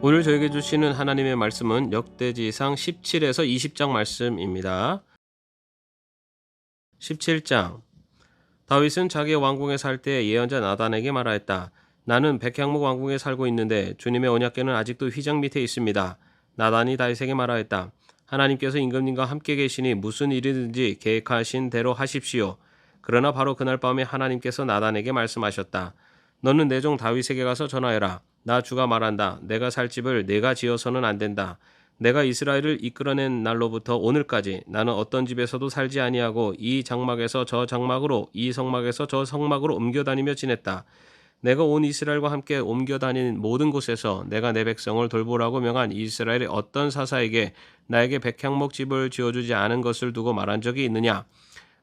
오늘 저에게 주시는 하나님의 말씀은 역대지상 17에서 20장 말씀입니다. 17장. 다윗은 자기 왕궁에 살 때 예언자 나단에게 말하였다. 나는 백향목 왕궁에 살고 있는데 주님의 언약궤는 아직도 휘장 밑에 있습니다. 나단이 다윗에게 말하였다. 하나님께서 임금님과 함께 계시니 무슨 일이든지 계획하신 대로 하십시오. 그러나 바로 그날 밤에 하나님께서 나단에게 말씀하셨다. 너는 내 종 다윗에게 가서 전하여라. 나 주가 말한다. 내가 살 집을 내가 지어서는 안 된다. 내가 이스라엘을 이끌어낸 날로부터 오늘까지 나는 어떤 집에서도 살지 아니하고 이 장막에서 저 장막으로 이 성막에서 저 성막으로 옮겨 다니며 지냈다. 내가 온 이스라엘과 함께 옮겨 다닌 모든 곳에서 내가 내 백성을 돌보라고 명한 이스라엘의 어떤 사사에게 나에게 백향목 집을 지어주지 않은 것을 두고 말한 적이 있느냐?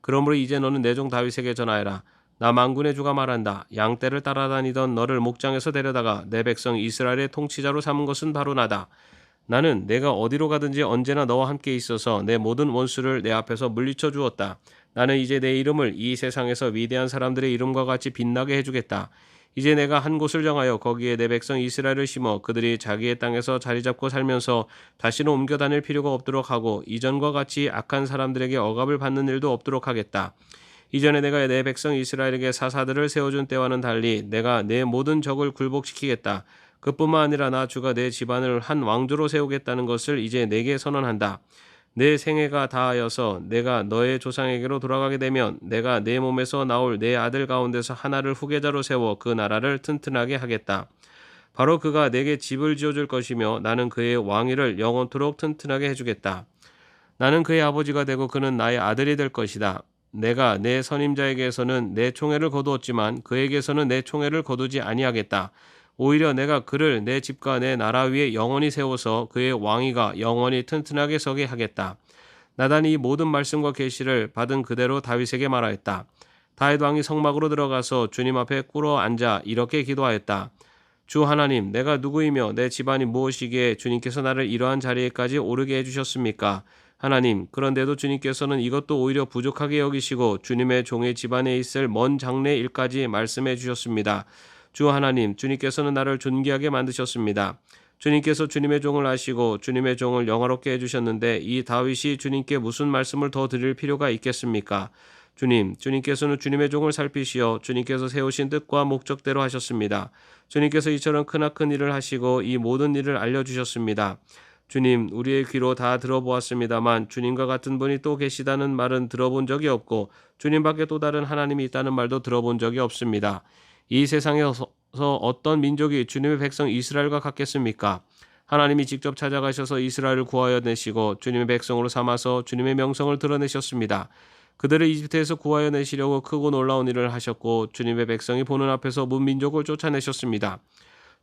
그러므로 이제 너는 내 종 다윗에게 전하여라. 나 만군의 주가 말한다. 양떼를 따라다니던 너를 목장에서 데려다가 내 백성 이스라엘의 통치자로 삼은 것은 바로 나다. 나는 내가 어디로 가든지 언제나 너와 함께 있어서 내 모든 원수를 내 앞에서 물리쳐 주었다. 나는 이제 내 이름을 이 세상에서 위대한 사람들의 이름과 같이 빛나게 해주겠다. 이제 내가 한 곳을 정하여 거기에 내 백성 이스라엘을 심어 그들이 자기의 땅에서 자리 잡고 살면서 다시는 옮겨 다닐 필요가 없도록 하고 이전과 같이 악한 사람들에게 억압을 받는 일도 없도록 하겠다. 이전에 내가 내 백성 이스라엘에게 사사들을 세워준 때와는 달리 내가 내 모든 적을 굴복시키겠다. 그뿐만 아니라 나 주가 내 집안을 한 왕조로 세우겠다는 것을 이제 내게 선언한다. 내 생애가 다하여서 내가 너의 조상에게로 돌아가게 되면 내가 내 몸에서 나올 내 아들 가운데서 하나를 후계자로 세워 그 나라를 튼튼하게 하겠다. 바로 그가 내게 집을 지어줄 것이며 나는 그의 왕위를 영원토록 튼튼하게 해주겠다. 나는 그의 아버지가 되고 그는 나의 아들이 될 것이다. 내가 내 선임자에게서는 내 총애를 거두었지만 그에게서는 내 총애를 거두지 아니하겠다. 오히려 내가 그를 내 집과 내 나라 위에 영원히 세워서 그의 왕위가 영원히 튼튼하게 서게 하겠다. 나단이 이 모든 말씀과 계시를 받은 그대로 다윗에게 말하였다. 다윗 왕이 성막으로 들어가서 주님 앞에 꿇어 앉아 이렇게 기도하였다. 주 하나님, 내가 누구이며 내 집안이 무엇이기에 주님께서 나를 이러한 자리에까지 오르게 해주셨습니까? 하나님, 그런데도 주님께서는 이것도 오히려 부족하게 여기시고 주님의 종의 집안에 있을 먼 장래 일까지 말씀해 주셨습니다. 주 하나님, 주님께서는 나를 존귀하게 만드셨습니다. 주님께서 주님의 종을 아시고 주님의 종을 영화롭게 해주셨는데 이 다윗이 주님께 무슨 말씀을 더 드릴 필요가 있겠습니까? 주님께서는 주님의 종을 살피시어 주님께서 세우신 뜻과 목적대로 하셨습니다. 주님께서 이처럼 크나큰 일을 하시고 이 모든 일을 알려주셨습니다. 주님, 우리의 귀로 다 들어보았습니다만 주님과 같은 분이 또 계시다는 말은 들어본 적이 없고 주님밖에 또 다른 하나님이 있다는 말도 들어본 적이 없습니다. 이 세상에서 어떤 민족이 주님의 백성 이스라엘과 같겠습니까? 하나님이 직접 찾아가셔서 이스라엘을 구하여 내시고 주님의 백성으로 삼아서 주님의 명성을 드러내셨습니다. 그들을 이집트에서 구하여 내시려고 크고 놀라운 일을 하셨고 주님의 백성이 보는 앞에서 문민족을 쫓아내셨습니다.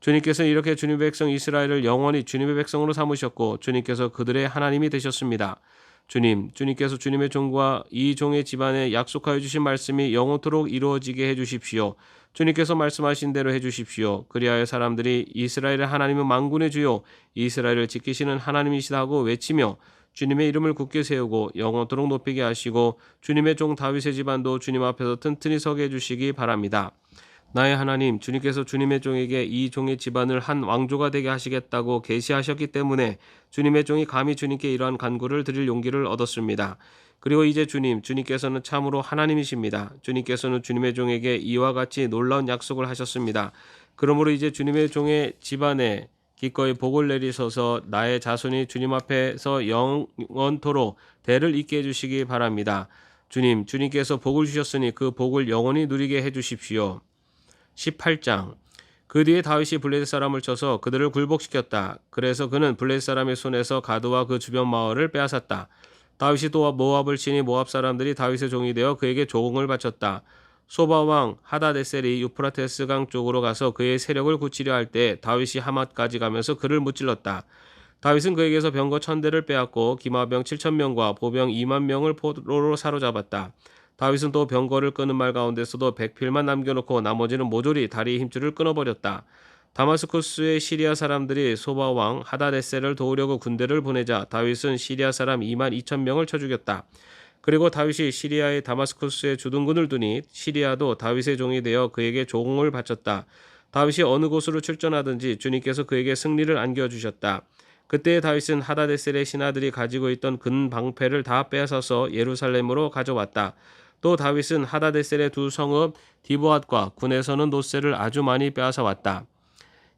주님께서 이렇게 주님의 백성 이스라엘을 영원히 주님의 백성으로 삼으셨고 주님께서 그들의 하나님이 되셨습니다. 주님께서 주님의 종과 이 종의 집안에 약속하여 주신 말씀이 영원토록 이루어지게 해주십시오. 주님께서 말씀하신 대로 해주십시오. 그리하여 사람들이 이스라엘의 하나님은 만군의 주요 이스라엘을 지키시는 하나님이시다 하고 외치며 주님의 이름을 굳게 세우고 영원토록 높이게 하시고 주님의 종 다윗의 집안도 주님 앞에서 튼튼히 서게 해주시기 바랍니다. 나의 하나님, 주님께서 주님의 종에게 이 종의 집안을 한 왕조가 되게 하시겠다고 계시하셨기 때문에 주님의 종이 감히 주님께 이러한 간구를 드릴 용기를 얻었습니다. 그리고 이제 주님께서는 참으로 하나님이십니다. 주님께서는 주님의 종에게 이와 같이 놀라운 약속을 하셨습니다. 그러므로 이제 주님의 종의 집안에 기꺼이 복을 내리셔서 나의 자손이 주님 앞에서 영원토록 대를 잇게 해주시기 바랍니다. 주님께서 복을 주셨으니 그 복을 영원히 누리게 해주십시오. 18장. 그 뒤에 다윗이 블레셋 사람을 쳐서 그들을 굴복시켰다. 그래서 그는 블레셋 사람의 손에서 가드와 그 주변 마을을 빼앗았다. 다윗이 또 모압을 치니 모압 사람들이 다윗의 종이 되어 그에게 조공을 바쳤다. 소바 왕 하다데셀이 유프라테스 강 쪽으로 가서 그의 세력을 굳히려 할 때 다윗이 하맛까지 가면서 그를 무찔렀다. 다윗은 그에게서 병거 1000대를 빼앗고 기마병 7000명과 보병 20000명을 포로로 사로잡았다. 다윗은 또 병거를 끄는 말 가운데서도 백필만 남겨놓고 나머지는 모조리 다리의 힘줄을 끊어버렸다. 다마스쿠스의 시리아 사람들이 소바 왕 하다데셀을 도우려고 군대를 보내자 다윗은 시리아 사람 22000명을 쳐 죽였다. 그리고 다윗이 시리아의 다마스쿠스에 주둔군을 두니 시리아도 다윗의 종이 되어 그에게 조공을 바쳤다. 다윗이 어느 곳으로 출전하든지 주님께서 그에게 승리를 안겨주셨다. 그때 다윗은 하다데셀의 신하들이 가지고 있던 근방패를 다 빼앗아서 예루살렘으로 가져왔다. 또 다윗은 하다데셀의 두 성읍 디보앗과 군에서는 노새를 아주 많이 빼앗아 왔다.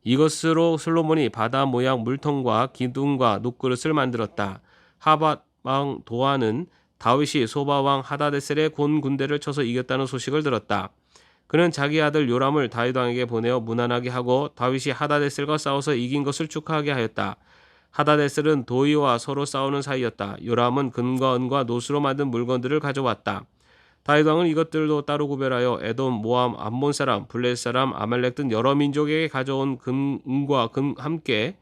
이것으로 솔로몬이 바다 모양 물통과 기둥과 놋그릇을 만들었다. 하밧 왕 도하는 다윗이 소바 왕 하다데셀의 곤 군대를 쳐서 이겼다는 소식을 들었다. 그는 자기 아들 요람을 다윗 왕에게 보내어 무난하게 하고 다윗이 하다데셀과 싸워서 이긴 것을 축하하게 하였다. 하다데셀은 도의와 서로 싸우는 사이였다. 요람은 금과 은과 노수로 만든 물건들을 가져왔다. 다윗 왕은 이것들도 따로 구별하여 에돔, 모함, 암몬 사람, 블레셋 사람, 아말렉 등 여러 민족에게 가져온 은과 금 함께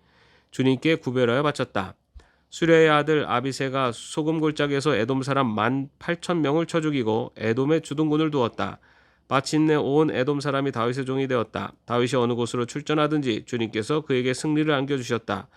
주님께 구별하여 바쳤다. 수레의 아들 아비새가 소금 골짜기에서 에돔 사람 18,000명을 쳐 죽이고 에돔에 주둔군을 두었다. 마침내 온 에돔 사람이 다윗의 종이 되었다. 다윗이 어느 곳으로 출전하든지 주님께서 그에게 승리를 안겨주셨다.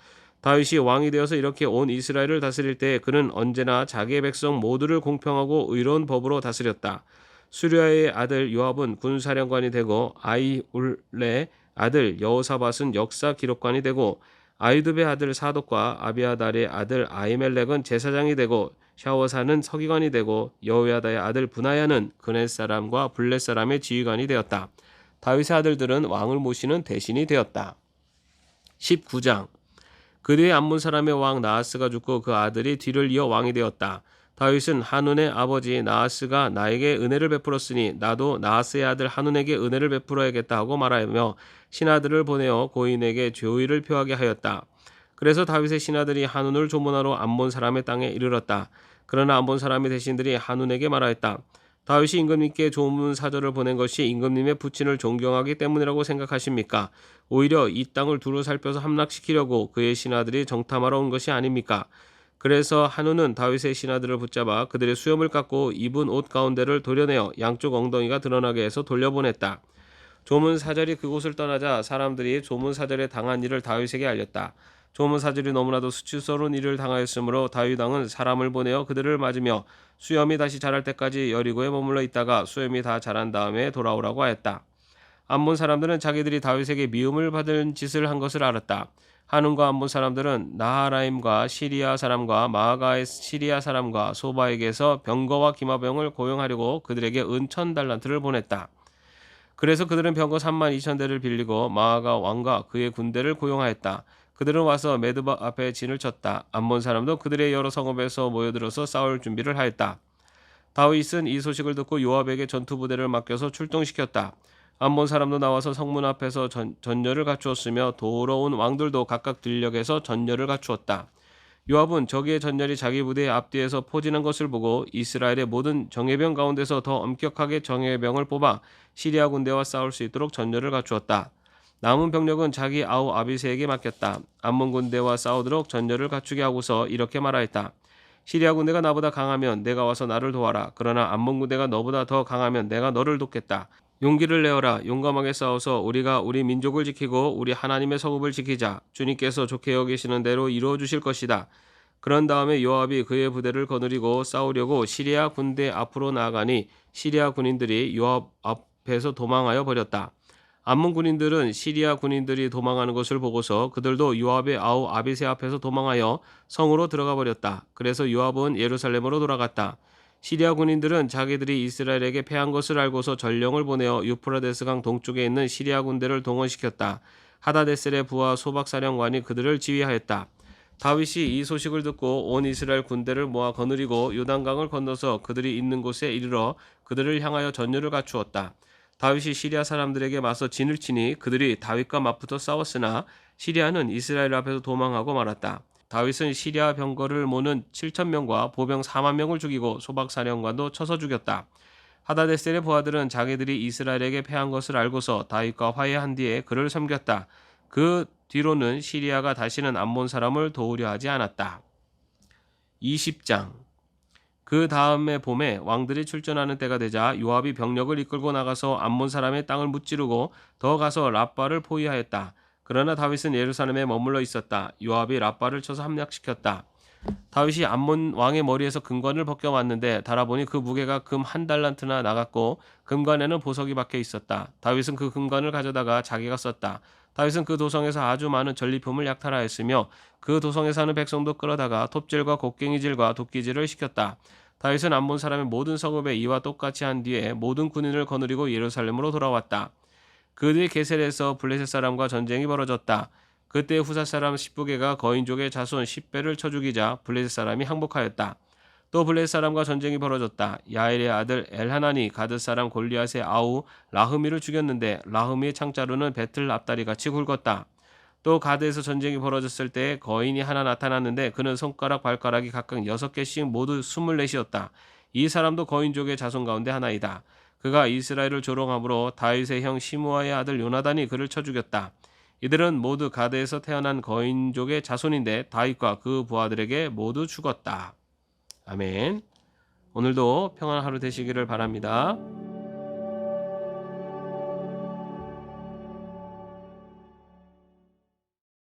다윗이 왕이 되어서 이렇게 온 이스라엘을 다스릴 때 그는 언제나 자기의 백성 모두를 공평하고 의로운 법으로 다스렸다. 수리아의 아들 요압은 군사령관이 되고 아이울레의 아들 여호사밧은 역사 기록관이 되고 아이두베의 아들 사독과 아비아달의 아들 아히멜렉은 제사장이 되고 샤워사는 서기관이 되고 여호야다의 아들 분하야는 그넷 사람과 블렛 사람의 지휘관이 되었다. 다윗의 아들들은 왕을 모시는 대신이 되었다. 19장. 그 뒤에 암몬 사람의 왕 나하스가 죽고 그 아들이 뒤를 이어 왕이 되었다. 다윗은 한운의 아버지 나하스가 나에게 은혜를 베풀었으니 나도 나하스의 아들 한운에게 은혜를 베풀어야겠다 하고 말하며 신하들을 보내어 고인에게 조의를 표하게 하였다. 그래서 다윗의 신하들이 한운을 조문하러 암몬 사람의 땅에 이르렀다. 그러나 암몬 사람의 대신들이 한운에게 말하였다. 다윗이 임금님께 조문 사절을 보낸 것이 임금님의 부친을 존경하기 때문이라고 생각하십니까? 오히려 이 땅을 두루 살펴서 함락시키려고 그의 신하들이 정탐하러 온 것이 아닙니까? 그래서 한우는 다윗의 신하들을 붙잡아 그들의 수염을 깎고 입은 옷 가운데를 도려내어 양쪽 엉덩이가 드러나게 해서 돌려보냈다. 조문사절이 그곳을 떠나자 사람들이 조문사절에 당한 일을 다윗에게 알렸다. 조문사절이 너무나도 수치스러운 일을 당하였으므로 다윗 왕은 사람을 보내어 그들을 맞으며 수염이 다시 자랄 때까지 여리고에 머물러 있다가 수염이 다 자란 다음에 돌아오라고 하였다. 암몬 사람들은 자기들이 다윗에게 미움을 받은 짓을 한 것을 알았다. 한운과 암몬 사람들은 나하라임과 시리아 사람과 마아가의 시리아 사람과 소바에게서 병거와 기마병을 고용하려고 그들에게 은 1,000달란트를 보냈다. 그래서 그들은 병거 32,000대를 빌리고 마아가 왕과 그의 군대를 고용하였다. 그들은 와서 메드바 앞에 진을 쳤다. 암몬 사람도 그들의 여러 성읍에서 모여들어서 싸울 준비를 하였다. 다윗은 이 소식을 듣고 요압에게 전투부대를 맡겨서 출동시켰다. 암몬 사람도 나와서 성문 앞에서 전열을 갖추었으며 도우러 온 왕들도 각각 들녘에서 전열을 갖추었다. 요압은 적의 전열이 자기 부대의 앞뒤에서 포진한 것을 보고 이스라엘의 모든 정예병 가운데서 더 엄격하게 정예병을 뽑아 시리아 군대와 싸울 수 있도록 전열을 갖추었다. 남은 병력은 자기 아우 아비새에게 맡겼다. 암몬 군대와 싸우도록 전열을 갖추게 하고서 이렇게 말하였다. 시리아 군대가 나보다 강하면 내가 와서 나를 도와라. 그러나 암몬 군대가 너보다 더 강하면 내가 너를 돕겠다. 용기를 내어라. 용감하게 싸워서 우리가 우리 민족을 지키고 우리 하나님의 성읍을 지키자. 주님께서 좋게 여기시는 대로 이루어 주실 것이다. 그런 다음에 요압이 그의 부대를 거느리고 싸우려고 시리아 군대 앞으로 나아가니 시리아 군인들이 요압 앞에서 도망하여 버렸다. 암몬 군인들은 시리아 군인들이 도망하는 것을 보고서 그들도 요압의 아우 아비새 앞에서 도망하여 성으로 들어가 버렸다. 그래서 요압은 예루살렘으로 돌아갔다. 시리아 군인들은 자기들이 이스라엘에게 패한 것을 알고서 전령을 보내어 유프라데스강 동쪽에 있는 시리아 군대를 동원시켰다. 하다데셀의 부하 소박사령관이 그들을 지휘하였다. 다윗이 이 소식을 듣고 온 이스라엘 군대를 모아 거느리고 요단강을 건너서 그들이 있는 곳에 이르러 그들을 향하여 전열을 갖추었다. 다윗이 시리아 사람들에게 맞서 진을 치니 그들이 다윗과 맞붙어 싸웠으나 시리아는 이스라엘 앞에서 도망하고 말았다. 다윗은 시리아 병거를 모는 7,000명과 보병 40,000명을 죽이고 소박사령관도 쳐서 죽였다. 하다데셀의 부하들은 자기들이 이스라엘에게 패한 것을 알고서 다윗과 화해한 뒤에 그를 섬겼다. 그 뒤로는 시리아가 다시는 암몬 사람을 도우려 하지 않았다. 20장. 그 다음에 봄에 왕들이 출전하는 때가 되자 요압이 병력을 이끌고 나가서 암몬 사람의 땅을 무찌르고 더 가서 랍바를 포위하였다. 그러나 다윗은 예루살렘에 머물러 있었다. 요압이 랍바를 쳐서 함락시켰다. 다윗이 암몬 왕의 머리에서 금관을 벗겨왔는데 달아보니 그 무게가 금 1달란트나 나갔고 금관에는 보석이 박혀 있었다. 다윗은 그 금관을 가져다가 자기가 썼다. 다윗은 그 도성에서 아주 많은 전리품을 약탈하였으며 그 도성에 사는 백성도 끌어다가 톱질과 곡괭이질과 도끼질을 시켰다. 다윗은 암몬 사람의 모든 성읍에 이와 똑같이 한 뒤에 모든 군인을 거느리고 예루살렘으로 돌아왔다. 그 뒤에 게셀에서 블레셋 사람과 전쟁이 벌어졌다. 그때 후사 사람 십부게가 거인족의 자손 10배를 쳐 죽이자 블레셋 사람이 항복하였다. 또 블레셋 사람과 전쟁이 벌어졌다. 야엘의 아들 엘하나니 가드 사람 골리앗의 아우 라흐미를 죽였는데 라흐미의 창자루는 배틀 앞다리 같이 굵었다. 또 가드에서 전쟁이 벌어졌을 때 거인이 하나 나타났는데 그는 손가락 발가락이 각각 6개씩 모두 24이었다. 이 사람도 거인족의 자손 가운데 하나이다. 그가 이스라엘을 조롱함으로 다윗의 형 시므아의 아들 요나단이 그를 쳐 죽였다. 이들은 모두 가드에서 태어난 거인족의 자손인데 다윗과 그 부하들에게 모두 죽었다. 아멘. 오늘도 평안한 하루 되시기를 바랍니다.